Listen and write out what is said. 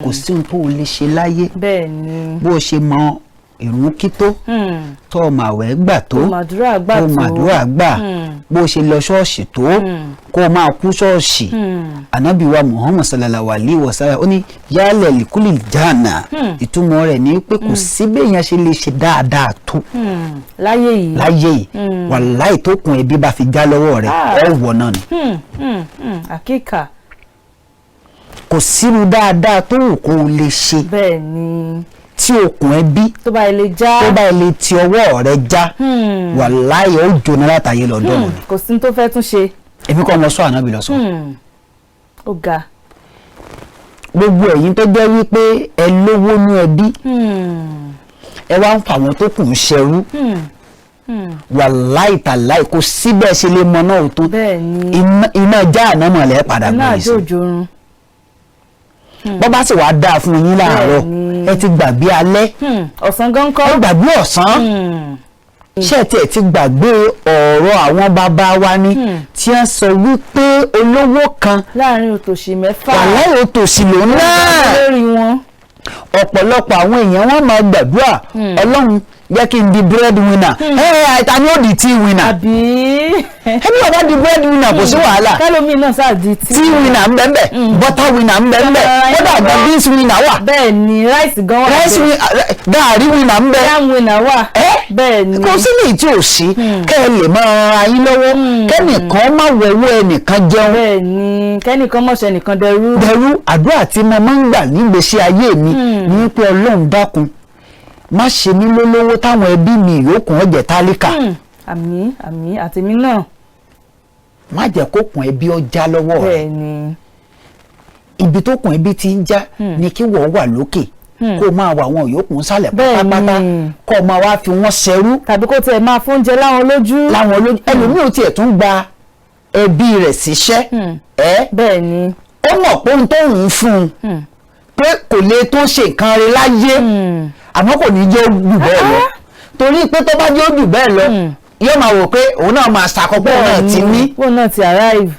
kò sí ohun tó o lè ṣe láyé bẹ́ẹ̀ ni bó o ṣe mọ ìrun kí tó tó o màwẹ̀ gbà tó tó màdúrà gbà tó o màdúrà gbà bó o ṣe lọ ṣọ́ọ̀ṣì tó kó o máa kú ṣọ́ọ̀ṣì ànábì wa Muhammad sallallahu alaihi wasallam ó ní yálẹ̀ likuli jana ìtumọ̀ rẹ̀ ní pé kò sí béèyàn ṣe lè ṣe dáadáa tó láyé yìí wàláì tó kun ẹbí bá fi já lọ́wọ́ rẹ̀ ẹ̀ wọ̀ náà ni. àkíkà kò sírú dáadáa tó wù kó o lè ṣe bẹ́ẹ̀ ni tí okùn ẹbí tó bá ilé já tó bá ilé ti ọwọ́ rẹ já wàláhì ó jóná látàyè lọ́dọ̀ ni. kò sí tó fẹ́ tún ṣe. èmi kọ́ ọmọ sọ ànábì lọ sọ. ó ga. gbogbo ẹ̀yin tó jẹ́ wípé ẹ lówó ní ẹbí ẹ wá ń fa àwọn tó kù ń ṣẹrú wàláhì tàláhì kò síbẹ̀ ṣe lè mọ náà tó iná já ànámọ̀ lẹ́ padà gbé yìí sí. iná àjòjòrun. bọ́ bá sì wá dáa fún yín láàárọ̀ ẹ ti gbàgbé alẹ́ ọ̀sán gan kọ́. ẹ gbàgbé ọ̀sán ṣé ẹ ti gbàgbé ọ̀rọ̀ àwọn bàbá wa ni tí wọ́n sọ wípé olówó kan láàrin òtòṣì mẹ́fà wàláhì òtòṣì ló náà lórí wọn. ọ̀pọ̀lọpọ̀ àwọn èèyàn wọ́n máa gbàdúrà Ọlọ́run jẹ́ kí n di bread winner àìta ni ó di tea winner àbí ẹbí ọba di bread winner kò sí wàhálà kálómi náà sáà di tea winner ń bẹ ń bẹ butter winner ń bẹ ń bẹ kódà àgbà beans winner wà bẹ́ẹ̀ ni ráìsì gan wà rice gààrí winner ń bẹ yam winner wà bẹ́ẹ̀ ni kò sí ní ìtí ò sí kẹ́ ẹ lè máa ra yín lọ́wọ́ kẹ́nìkan má wẹ̀wọ́ ẹnìkan jẹun bẹ́ẹ̀ ni kẹ́nìkan mọ̀ṣẹ́ nìkan dẹrú. àdúrà tí mo máa ń gbà nígbèsí ayé mi ní pé Ọlọ́run dákun má ṣe mí lólówó táwọn ẹbí mi ìyókùn ọ̀jẹ̀ tálíkà. àmín àmín àtèmi náà. má jẹ́ kó kùn ẹbí ọjà lọ́wọ́ rẹ̀. bẹ́ẹ̀ ni. ibi tó kùn ẹbí ti ń já ni kí wọ́n wà lókè kó o máa wà àwọn ìyókùn sálẹ̀ pátápátá kó o máa wá fi wọ́n ṣẹrú. tàbí kó tiẹ̀ máa fóúnjẹ láwọn lójú. ẹlòmíì ò tiẹ̀ tún gba ẹbí rẹ̀ síṣẹ́. bẹ́ẹ̀ ni. ó mọ̀ pé ohun tó ń fún un pé kò lè tó ṣe nǹkan rẹ̀ láyé àmọ́ kò ní jẹ́ jù bẹ́ẹ̀ lọ torí pé tó bá jẹ́ jù bẹ́ẹ̀ lọ yóò máa wò pé òun náà máa ṣàkópọ̀ òun náà ti ní. òun náà ti arrive.